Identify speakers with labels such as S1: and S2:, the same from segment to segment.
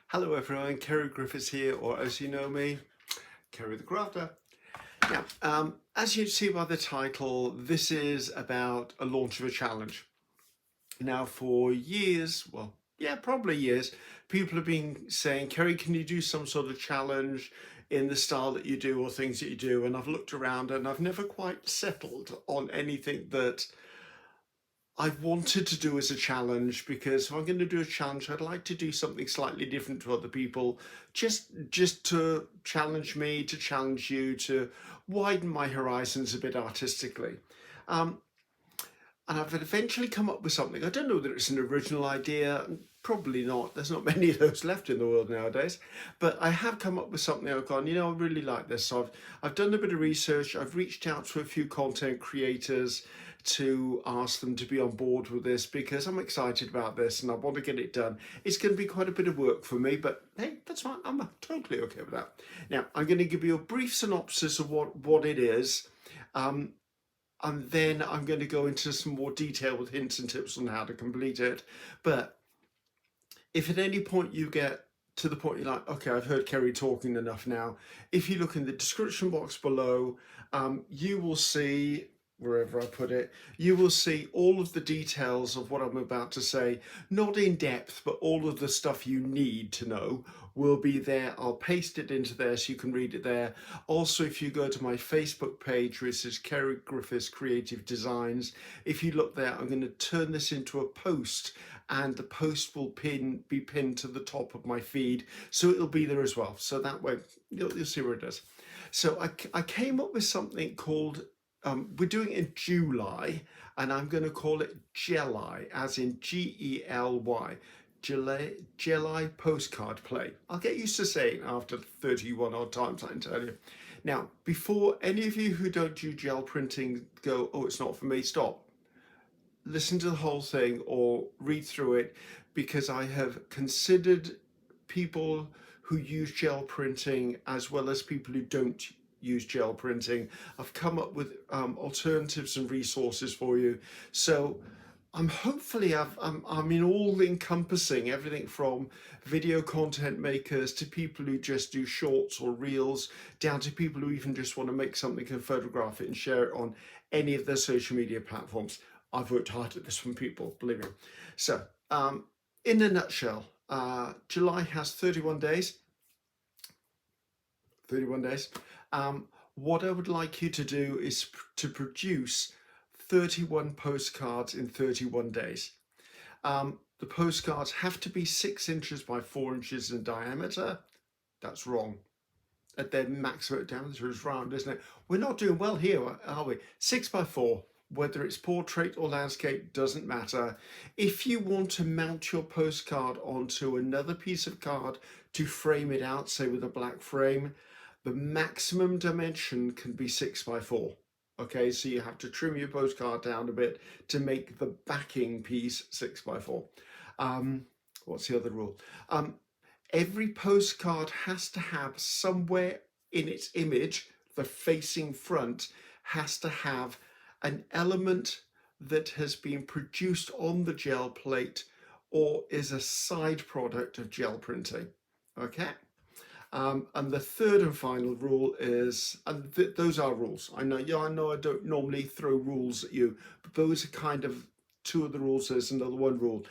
S1: Hello everyone, Ceri Griffiths here, or as you know me, Ceri the Crafter. Now, as you see by the title, this is about a launch of a challenge. Now for years, well, yeah, probably years, people have been saying, Ceri, can you do some sort of challenge in the style that you do or things that you do? And I've looked around and I've never quite settled on anything that I wanted to do as a challenge, because if I'm going to do a challenge, I'd like to do something slightly different to other people, just to challenge me, to challenge you, to widen my horizons a bit artistically. Um, and I've eventually come up with something. I don't know that it's an original idea, probably not. There's not many of those left in the world nowadays. But I have come up with something. I've gone, I really like this. So I've done a bit of research. I've reached out to a few content creators to ask them to be on board with this, because I'm excited about this and I want to get it done. It's going to be quite a bit of work for me, but hey, that's fine. I'm totally okay with that. Now, I'm going to give you a brief synopsis of what it is. And then I'm going to go into some more detail with hints and tips on how to complete it. But if at any point you get to the point you're like, okay, I've heard Ceri talking enough now, if you look in the description box below, you will see, wherever I put it, you will see all of the details of what I'm about to say, not in depth, but all of the stuff you need to know will be there. I'll paste it into there so you can read it there. Also, if you go to my Facebook page, which is Ceri Griffiths Creative Designs, if you look there, I'm going to turn this into a post, and the post will be pinned to the top of my feed, so it'll be there as well. So that way you'll see where it is. So I came up with something called, we're doing it in July, and I'm going to call it Gely, as in Gely. Gely postcard play. I'll get used to saying after 31 odd times, I can tell you. Now, before any of you who don't do gel printing go, oh, it's not for me, stop. Listen to the whole thing or read through it, because I have considered people who use gel printing as well as people who don't use gel printing. I've come up with alternatives and resources for you. So I'm in all encompassing, everything from video content makers to people who just do shorts or reels, down to people who even just want to make something and photograph it and share it on any of their social media platforms. I've worked hard at this from people, believe me. So in a nutshell, July has 31 days. 31 days. What I would like you to do is to produce 31 postcards in 31 days. The postcards have to be 6 inches by 4 inches in diameter. That's wrong. At their maximum diameter is round, isn't it? We're not doing well here, are we? 6 by 4. Whether it's portrait or landscape doesn't matter. If you want to mount your postcard onto another piece of card to frame it out, say with a black frame, the maximum dimension can be 6 by 4. Okay, so you have to trim your postcard down a bit to make the backing piece 6 by 4. What's the other rule? Every postcard has to have somewhere in its image, the facing front has to have an element that has been produced on the gel plate or is a side product of gel printing. Okay. And the third and final rule is, and those are rules. I know I don't normally throw rules at you, but those are kind of two of the rules. There's another one rule.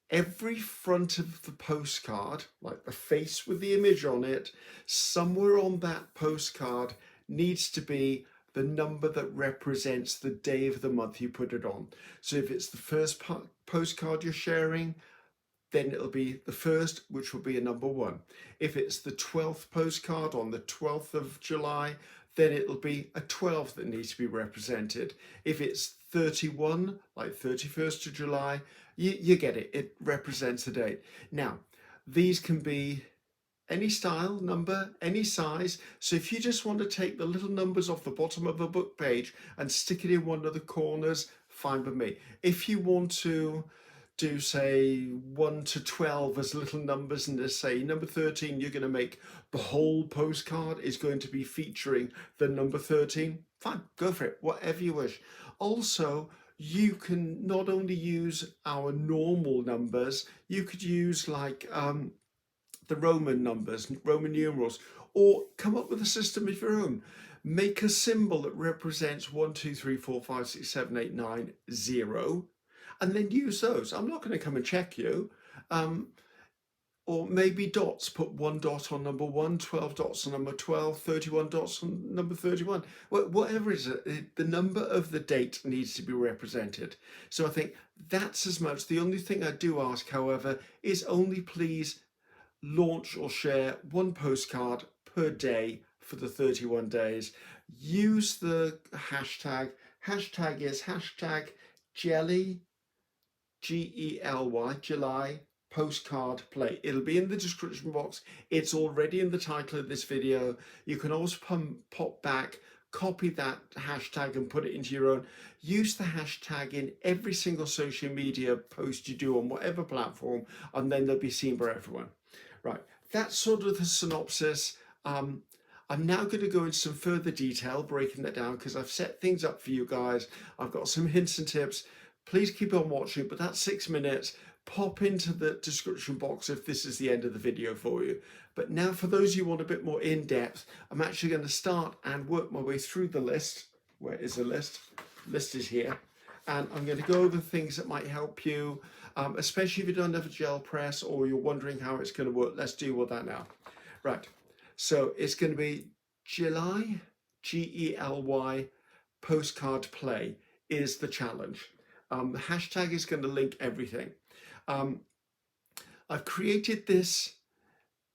S1: Every front of the postcard, like the face with the image on it, somewhere on that postcard needs to be the number that represents the day of the month you put it on. So if it's the first postcard you're sharing, then it'll be the first, which will be a number 1. If it's the 12th postcard on the 12th of July, then it'll be a 12 that needs to be represented. If it's 31, like 31st of July, you get it. It represents the date. Now, these can be any style, number, any size. So if you just want to take the little numbers off the bottom of a book page and stick it in one of the corners, fine with me. If you want to do, say, 1 to 12 as little numbers, and to say number 13, you're going to make the whole postcard is going to be featuring the number 13, fine, go for it, whatever you wish. Also, you can not only use our normal numbers, you could use like the Roman numbers, Roman numerals, or come up with a system of your own. Make a symbol that represents 1, 2, 3, 4, 5, 6, 7, 8, 9, 0, and then use those. I'm not going to come and check you. Or maybe dots, put 1 dot on number 1, 12 dots on number 12, 31 dots on number 31. Whatever it is, the number of the date needs to be represented. So I think that's as much. The only thing I do ask, however, is only please launch or share 1 postcard per day for the 31 days. Use the hashtag. Hashtag is hashtag Gely, Gely, July, postcard play. It'll be in the description box. It's already in the title of this video. You can always pop back, copy that hashtag and put it into your own. Use the hashtag in every single social media post you do on whatever platform, and then they'll be seen by everyone. Right, that's sort of the synopsis. I'm now going to go into some further detail, breaking that down, because I've set things up for you guys. I've got some hints and tips. Please keep on watching, but that's 6 minutes. Pop into the description box if this is the end of the video for you. But now for those who want a bit more in-depth, I'm actually going to start and work my way through the list. Where is the list? List is here. And I'm going to go over things that might help you, especially if you don't have a gel press or you're wondering how it's going to work. Let's deal with that now. Right, so it's going to be Gely, Gely, postcard play is the challenge. The hashtag is going to link everything. I've created this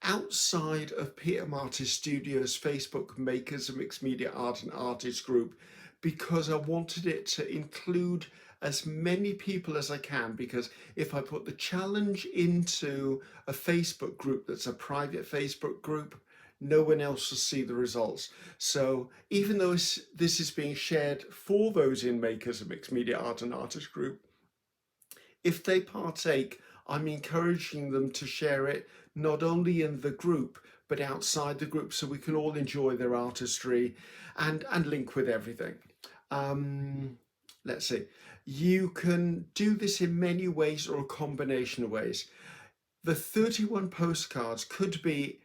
S1: outside of Peter Martis Studios Facebook Makers of Mixed Media Art and Artists group because I wanted it to include as many people as I can, because if I put the challenge into a Facebook group that's a private Facebook group, no one else will see the results. So even though this is being shared for those in Makers of Mixed Media Art and Artists group, if they partake, I'm encouraging them to share it not only in the group but outside the group, so we can all enjoy their artistry and link with everything. Let's see. You can do this in many ways or a combination of ways. The 31 postcards could be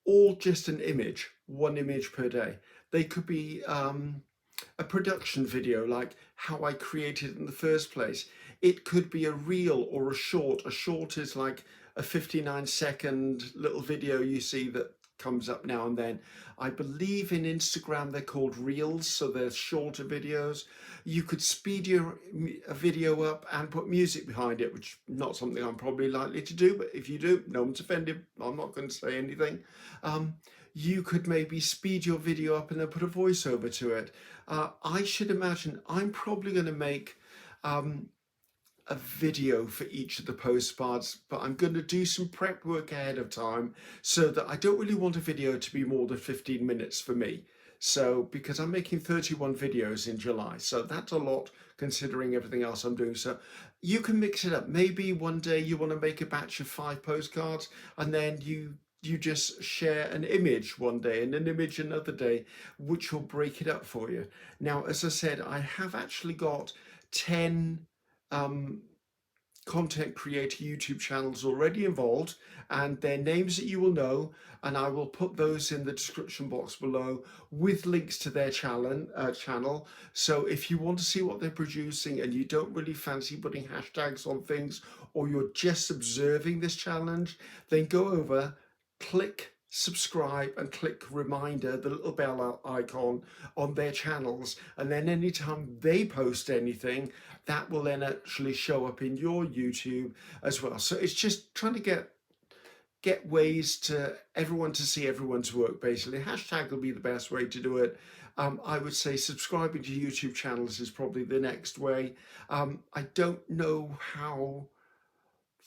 S1: all just an image, 1 image per day. They could be a production video, like how I created it in the first place. It could be a reel or a short. A short is like a 59-second little video you see that comes up now and then. I believe in Instagram they're called reels, so they're shorter videos. You could speed a video up and put music behind it, which is not something I'm probably likely to do, but if you do, no one's offended. I'm not going to say anything. You could maybe speed your video up and then put a voiceover to it. I should imagine I'm probably going to make a video for each of the postcards, but I'm going to do some prep work ahead of time so that I don't really want a video to be more than 15 minutes for me. So, because I'm making 31 videos in July, so that's a lot considering everything else I'm doing. So you can mix it up. Maybe one day you want to make a batch of 5 postcards and then you just share an image one day and an image another day, which will break it up for you. Now, as I said, I have actually got 10 content creator YouTube channels already involved, and their names that you will know, and I will put those in the description box below with links to their channel. So if you want to see what they're producing and you don't really fancy putting hashtags on things, or you're just observing this challenge, then go over, click subscribe and click reminder, the little bell icon on their channels, and then anytime they post anything, that will then actually show up in your YouTube as well. So it's just trying to get ways to everyone to see everyone's work, basically. Hashtag will be the best way to do it. I would say subscribing to YouTube channels is probably the next way. I don't know how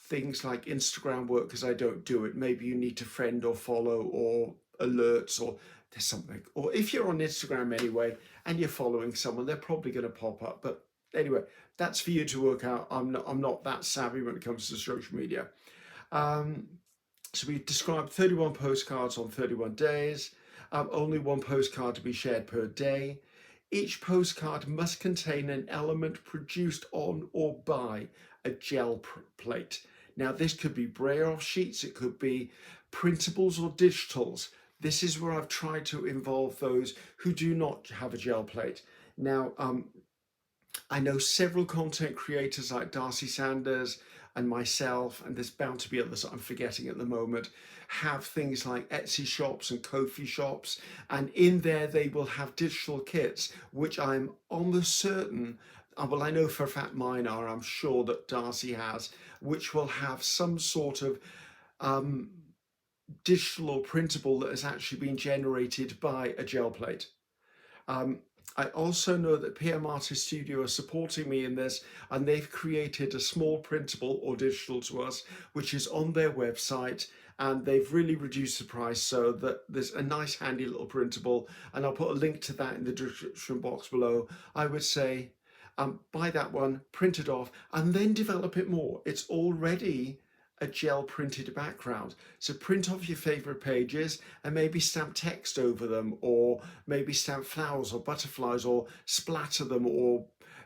S1: things like Instagram work because I don't do it. Maybe you need to friend or follow or alerts, or there's something. Or if you're on Instagram anyway and you're following someone, they're probably going to pop up. But anyway, that's for you to work out. I'm not that savvy when it comes to social media. So we described 31 postcards on 31 days. Only 1 postcard to be shared per day. Each postcard must contain an element produced on or by a gel plate. Now this could be brayer-off sheets, it could be printables or digitals. This is where I've tried to involve those who do not have a gel plate. Now, I know several content creators like Darcy Sanders and myself, and there's bound to be others that I'm forgetting at the moment, have things like Etsy shops and Ko-fi shops, and in there they will have digital kits, which I'm almost certain, well, I know for a fact mine are, I'm sure that Darcy has, which will have some sort of digital or printable that has actually been generated by a gel plate. I also know that PM Artist Studio are supporting me in this, and they've created a small printable or digital to us, which is on their website, and they've really reduced the price so that there's a nice handy little printable, and I'll put a link to that in the description box below. I would say buy that one, print it off, and then develop it more. It's already a gel printed background, so print off your favorite pages and maybe stamp text over them, or maybe stamp flowers or butterflies, or splatter them, or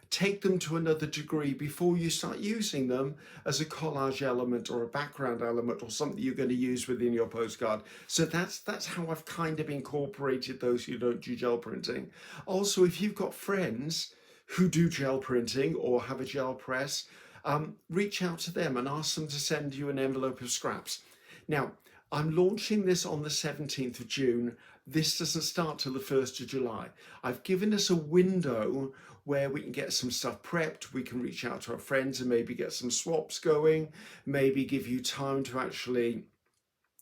S1: take them to another degree before you start using them as a collage element or a background element or something you're going to use within your postcard. So that's how I've kind of incorporated those who don't do gel printing. Also, if you've got friends who do gel printing or have a gel press, reach out to them and ask them to send you an envelope of scraps. Now, I'm launching this on the 17th of June. This doesn't start till the 1st of July. I've given us a window where we can get some stuff prepped. We can reach out to our friends and maybe get some swaps going, maybe give you time to actually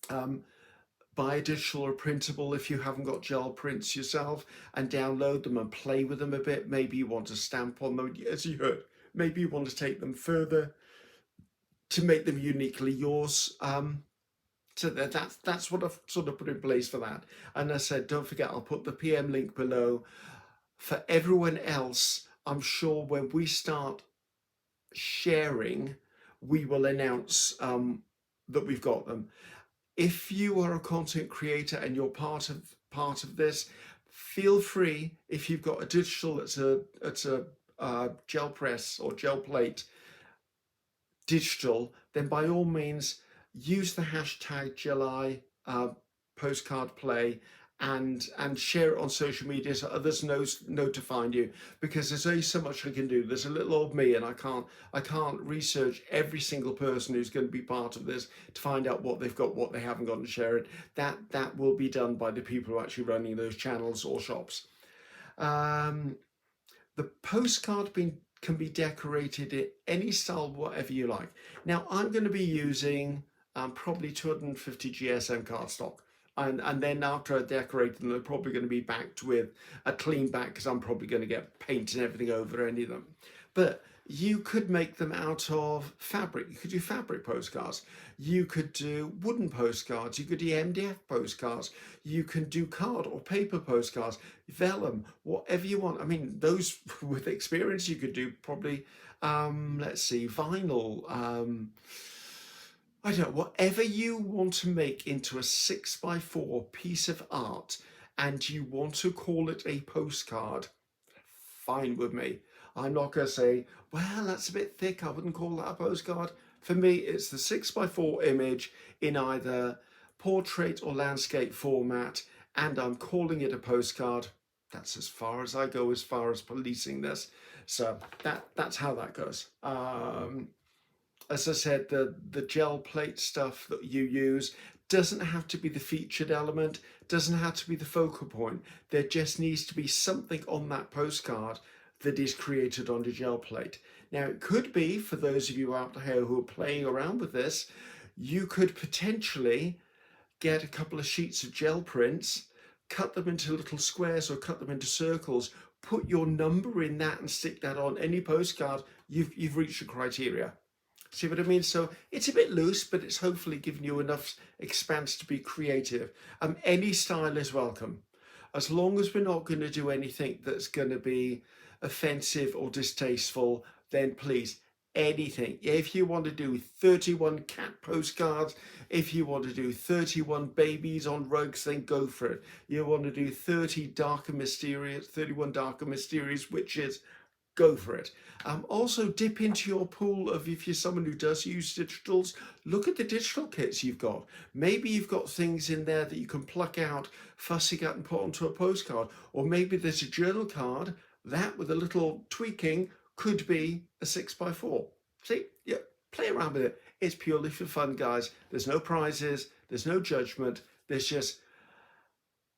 S1: buy a digital or printable if you haven't got gel prints yourself, and download them and play with them a bit. Maybe you want to stamp on them, as you heard. Maybe you want to take them further to make them uniquely yours. So that's what I've sort of put in place for that. And I said, don't forget, I'll put the PM link below. For everyone else, I'm sure when we start sharing, we will announce that we've got them. If you are a content creator and you're part of this, feel free, if you've got a digital that's a gel press or gel plate digital, then by all means use the hashtag Gely postcard play and share it on social media so others know to find you, because there's only so much I can do. There's a little old me, and I can't research every single person who's going to be part of this to find out what they've got, what they haven't got, and share it. That will be done by the people who are actually running those channels or shops. The postcard can be decorated in any style, whatever you like. Now, I'm going to be using probably 250 GSM cardstock. And then after I decorate them, they're probably going to be backed with a clean back, because I'm probably going to get paint and everything over any of them. But you could make them out of fabric. You could do fabric postcards. You could do wooden postcards. You could do MDF postcards. You can do card or paper postcards, vellum, whatever you want. I mean, those with experience, you could do probably, let's see, vinyl, I don't know, whatever you want to make into a 6x4 piece of art and you want to call it a postcard, fine with me. I'm not going to say, well, that's a bit thick, I wouldn't call that a postcard. For me, it's the 6x4 image in either portrait or landscape format, and I'm calling it a postcard. That's as far as I go as far as policing this. So that's how that goes. As I said, the gel plate stuff that you use doesn't have to be the featured element, doesn't have to be the focal point. There just needs to be something on that postcard that is created on the gel plate. Now, it could be, for those of you out there who are playing around with this, you could potentially get a couple of sheets of gel prints, cut them into little squares or cut them into circles, put your number in that and stick that on any postcard. You've reached your criteria. See what I mean? So it's a bit loose, but it's hopefully giving you enough expanse to be creative. Any style is welcome, as long as we're not going to do anything that's going to be offensive or distasteful. Then please, anything. If you want to do 31 cat postcards, if you want to do 31 babies on rugs, then go for it. You want to do 31 dark and mysterious witches, go for it. Also dip into your pool of, if you're someone who does use digitals, look at the digital kits you've got. Maybe you've got things in there that you can pluck out, fussy out and put onto a postcard. Or maybe there's a journal card that with a little tweaking could be a 6x4. See, yeah, play around with it. It's purely for fun, guys. There's no prizes, there's no judgment. There's just,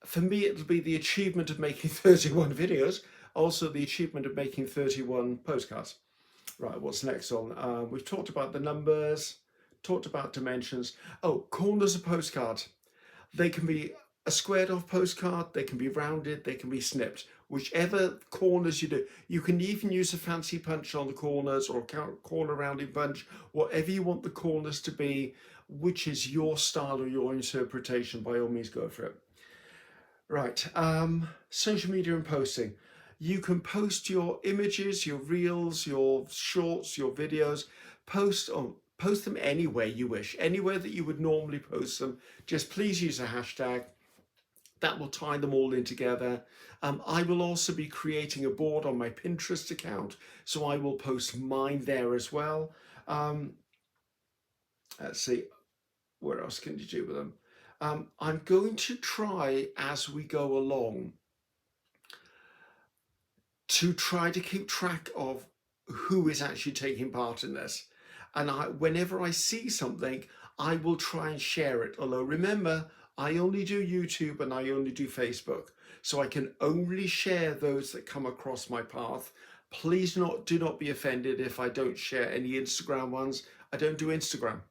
S1: for me, it'll be the achievement of making 31 videos. Also the achievement of making 31 postcards. Right, what's next on? We've talked about the numbers, talked about dimensions. Oh, corners of postcards. They can be a squared off postcard, they can be rounded, they can be snipped. Whichever corners you do. You can even use a fancy punch on the corners or a corner rounding punch, whatever you want the corners to be, which is your style or your interpretation, by all means go for it. Right, social media and posting. You can post your images, your reels, your shorts, your videos, post them anywhere you wish, anywhere that you would normally post them. Just please use a hashtag. That will tie them all in together. I will also be creating a board on my Pinterest account, so I will post mine there as well. Let's see, where else can you do with them? I'm going to try as we go along to try to keep track of who is actually taking part in this. And whenever I see something, I will try and share it. Although remember, I only do YouTube and I only do Facebook. So I can only share those that come across my path. Please do not be offended if I don't share any Instagram ones. I don't do Instagram.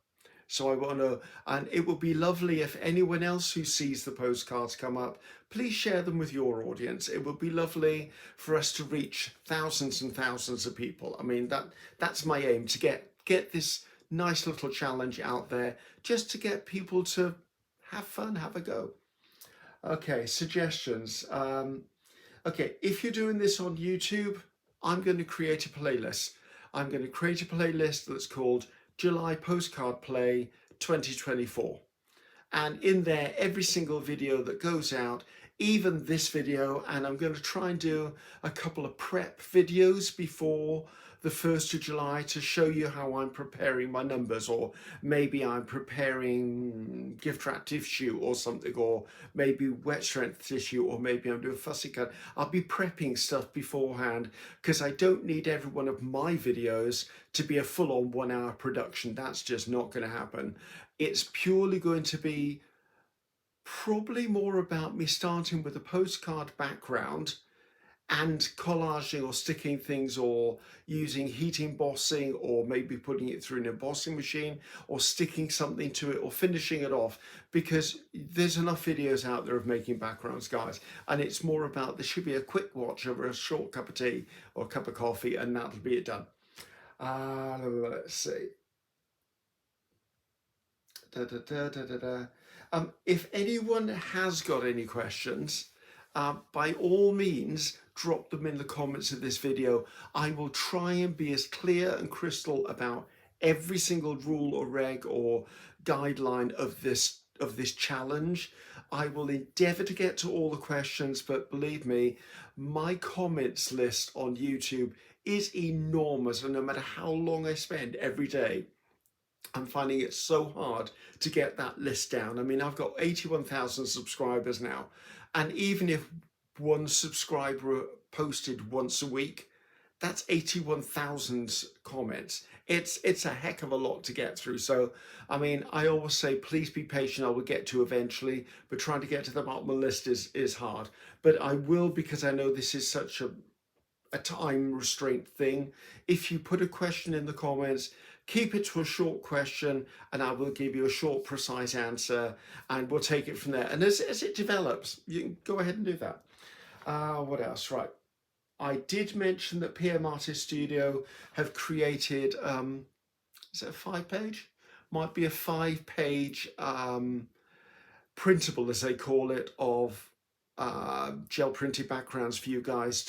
S1: So I want to know, and it would be lovely if anyone else who sees the postcards come up, please share them with your audience. It would be lovely for us to reach thousands and thousands of people. I mean, that's my aim, to get this nice little challenge out there, just to get people to have fun, have a go. Okay, suggestions. Okay, if you're doing this on YouTube, I'm going to create a playlist. I'm going to create a playlist that's called July Postcard Play 2024. And in there, every single video that goes out, even this video, and I'm going to try and do a couple of prep videos before the 1st of July to show you how I'm preparing my numbers, or maybe I'm preparing gift wrap tissue or something, or maybe wet strength tissue, or maybe I'm doing fussy cut. I'll be prepping stuff beforehand because I don't need every one of my videos to be a full-on 1 hour production. That's just not going to happen. It's purely going to be probably more about me starting with a postcard background and collaging or sticking things, or using heat embossing, or maybe putting it through an embossing machine, or sticking something to it, or finishing it off, because there's enough videos out there of making backgrounds, guys, and it's more about, there should be a quick watch over a short cup of tea or a cup of coffee, and that'll be it done. Let's see. If anyone has got any questions, by all means, drop them in the comments of this video. I will try and be as clear and crystal about every single rule or reg or guideline of this challenge. I will endeavour to get to all the questions, but believe me, my comments list on YouTube is enormous, and no matter how long I spend every day, I'm finding it so hard to get that list down. I mean, I've got 81,000 subscribers now, and even if one subscriber posted once a week, that's 81,000 comments. It's a heck of a lot to get through. So, I mean, I always say, please be patient. I will get to eventually, but trying to get to the bottom of the list is hard. But I will, because I know this is such a time restraint thing. If you put a question in the comments, keep it to a short question, and I will give you a short, precise answer, and we'll take it from there. And as it develops, you can go ahead and do that. What else? Right. I did mention that PM Artist Studio have created, is it a 5-page? Might be a 5-page printable, as they call it, of gel printed backgrounds for you guys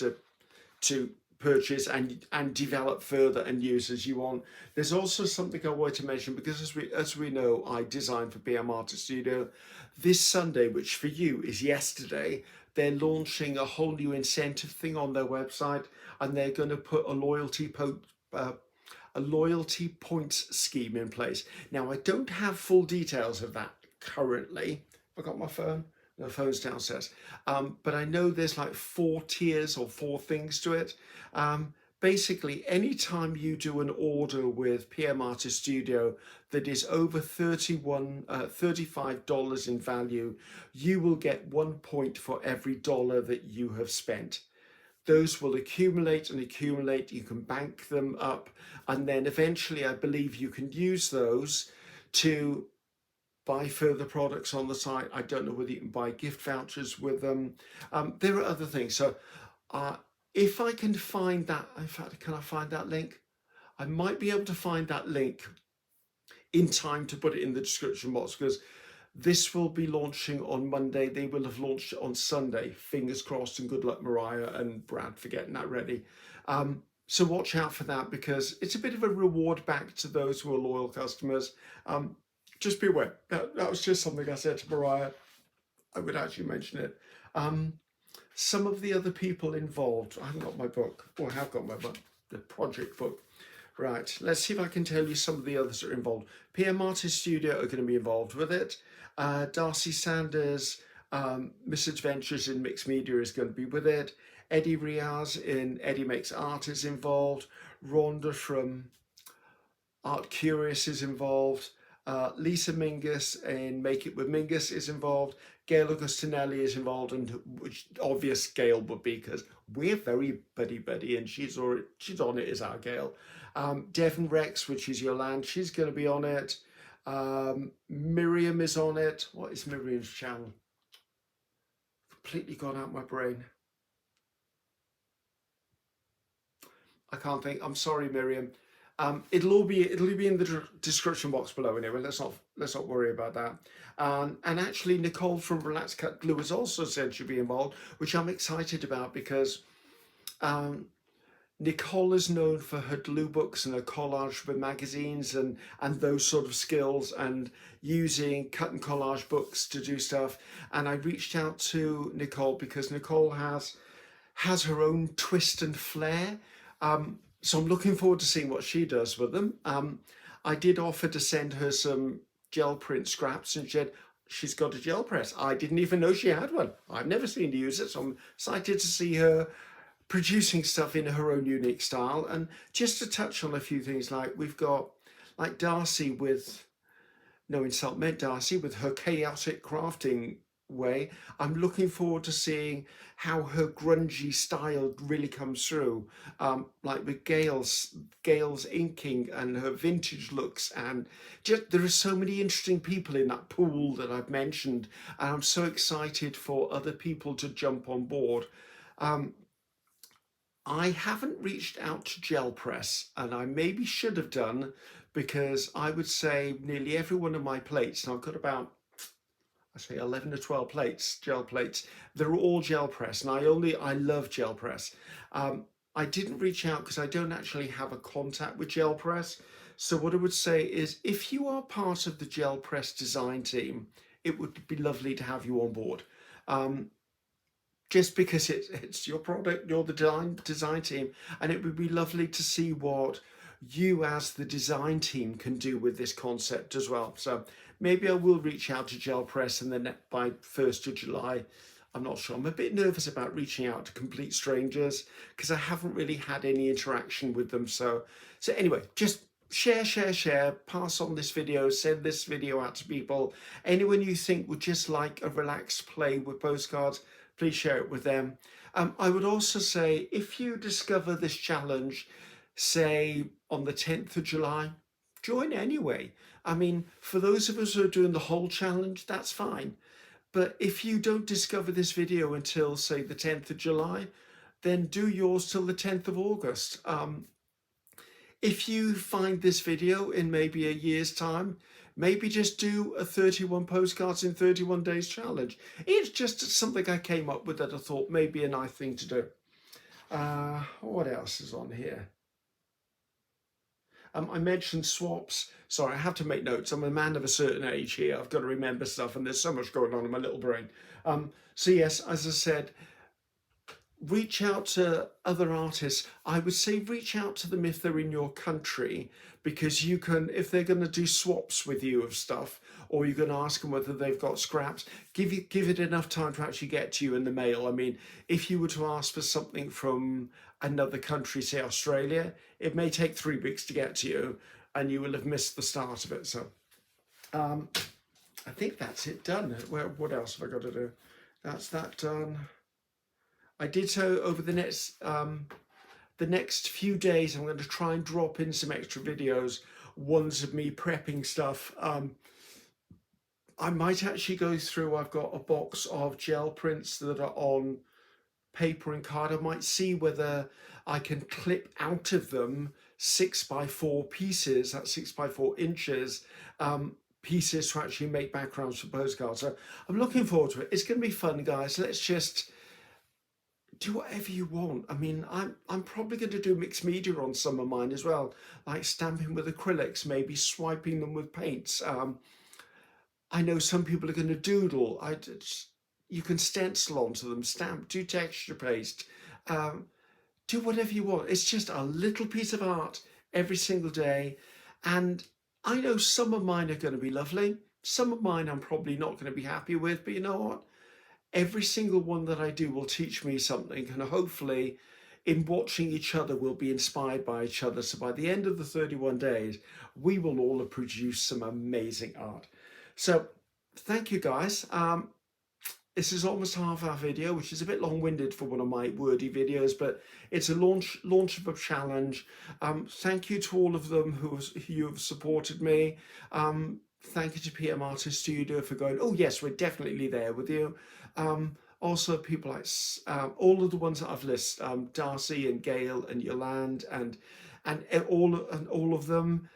S1: to purchase and develop further and use as you want. There's also something I wanted to mention, because as we know, I design for PM Artist Studio. This Sunday, which for you is yesterday, they're launching a whole new incentive thing on their website, and they're going to put a loyalty points scheme in place. Now, I don't have full details of that currently. Have I got my phone? No, phone's downstairs. But I know there's like 4 tiers or 4 things to it. Basically, anytime you do an order with PM Artist Studio that is over $35 in value, you will get 1 point for every dollar that you have spent. Those will accumulate and accumulate. You can bank them up, and then eventually I believe you can use those to buy further products on the site. I don't know whether you can buy gift vouchers with them. There are other things. So if I can find that, in fact, can I find that link? I might be able to find that link in time to put it in the description box, because this will be launching on Monday. They will have launched it on Sunday. Fingers crossed, and good luck, Mariah and Brad, for getting that ready. So watch out for that, because it's a bit of a reward back to those who are loyal customers. Just be aware. That was just something I said to Mariah. I would actually mention it. Some of the other people involved, I haven't got my book, or I have got my book, the project book. Right, let's see if I can tell you some of the others that are involved. PM Artist Studio are going to be involved with it. Darcy Sanders, Misadventures in Mixed Media, is going to be with it. Eddie Riaz in Eddie Makes Art is involved. Rhonda from Art Curious is involved. Lisa Mingus in Make It with Mingus is involved. Gail Augustinelli is involved, and which obvious Gail would be, because we're very buddy, and she's on it as our Gail. Devon Rex, which is Yolande, she's going to be on it. Miriam is on it. What is Miriam's channel? Completely gone out my brain. I can't think. I'm sorry, Miriam. It'll be in the description box below anyway. Let's not worry about that. And actually, Nicole from Relax Cut Glue has also said she'll be involved, which I'm excited about, because Nicole is known for her glue books and her collage with magazines and those sort of skills, and using cut and collage books to do stuff. And I reached out to Nicole because Nicole has her own twist and flair. So I'm looking forward to seeing what she does with them. I did offer to send her some gel print scraps, and she's got a gel press. I didn't even know she had one. I've never seen her use it, so I'm excited to see her producing stuff in her own unique style. And just to touch on a few things, like we've got like Darcy with, no insult meant, Darcy with her chaotic crafting way. I'm looking forward to seeing how her grungy style really comes through, like with Gail's inking and her vintage looks, and just there are so many interesting people in that pool that I've mentioned, and I'm so excited for other people to jump on board. I haven't reached out to Gel Press, and I maybe should have done, because I would say nearly every one of my plates, and I've got about, I say 11 or 12 plates, gel plates, they're all gel press, and I love gel press. I didn't reach out because I don't actually have a contact with gel press. So what I would say is, if you are part of the gel press design team, it would be lovely to have you on board. Just because it's your product, you're the design team, and it would be lovely to see what you as the design team can do with this concept as well. So maybe I will reach out to Gel Press, and then by 1st of July, I'm not sure. I'm a bit nervous about reaching out to complete strangers, because I haven't really had any interaction with them. So anyway, just share, pass on this video, send this video out to people. Anyone you think would just like a relaxed play with postcards, please share it with them. I would also say, if you discover this challenge, say on the 10th of July, join anyway. I mean, for those of us who are doing the whole challenge, that's fine. But if you don't discover this video until, say, the 10th of July, then do yours till the 10th of August. If you find this video in maybe a year's time, maybe just do a 31 postcards in 31 days challenge. It's just something I came up with that I thought may be a nice thing to do. What else is on here? I mentioned swaps. Sorry, I have to make notes. I'm a man of a certain age here. I've got to remember stuff, and there's so much going on in my little brain. So yes, as I said, reach out to other artists. I would say reach out to them if they're in your country, because you can, if they're going to do swaps with you of stuff, or you're going to ask them whether they've got scraps, give it enough time to actually get to you in the mail. I mean, if you were to ask for something from another country, say Australia, it may take 3 weeks to get to you, and you will have missed the start of it. So I think that's it done. What else have I got to do? That's that done. I did so over the next few days. I'm going to try and drop in some extra videos, ones of me prepping stuff. I might actually go through, I've got a box of gel prints that are on paper and card. I might see whether I can clip out of them 6x4 pieces, that's 6x4 inches, pieces to actually make backgrounds for postcards. So I'm looking forward to it. It's going to be fun, guys. Let's just do whatever you want. I mean, I'm probably going to do mixed media on some of mine as well, like stamping with acrylics, maybe swiping them with paints. I know some people are going to doodle. You can stencil onto them, stamp, do texture paste, do whatever you want. It's just a little piece of art every single day. And I know some of mine are going to be lovely. Some of mine I'm probably not going to be happy with, but you know what? Every single one that I do will teach me something, and hopefully in watching each other we'll be inspired by each other. So by the end of the 31 days, we will all have produced some amazing art. So thank you, guys. This is almost half our video, which is a bit long-winded for one of my wordy videos, but it's a launch of a challenge. Thank you to all of them who have supported me. Thank you to PM Artist Studio for going, oh yes, we're definitely there with you. Also people like all of the ones that I've listed, Darcy and Gail and Yolande and all of them.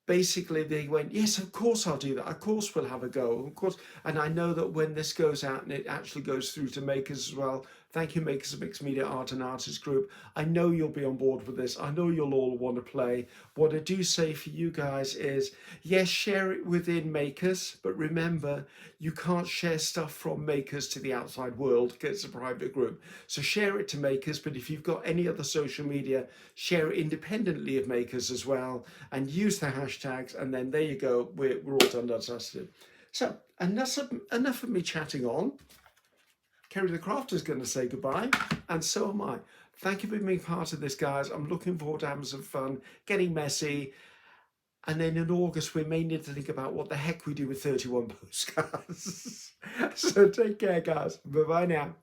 S1: Basically, they went, yes, of course I'll do that. Of course we'll have a go. Of course. And I know that when this goes out and it actually goes through to makers as well, thank you, makers of Mixed Media Art and Artists Group. I know you'll be on board with this. I know you'll all want to play. What I do say for you guys is, yes, share it within makers, but remember, you can't share stuff from makers to the outside world because it's a private group. So share it to makers, but if you've got any other social media, share it independently of makers as well, and use the hashtags, and then there you go, we're all done, dusted. So enough of me chatting on. Ceri the Crafter is going to say goodbye, and so am I. Thank you for being part of this, guys. I'm looking forward to having some fun, getting messy, and then in August we may need to think about what the heck we do with 31 postcards. So take care, guys. Bye-bye now.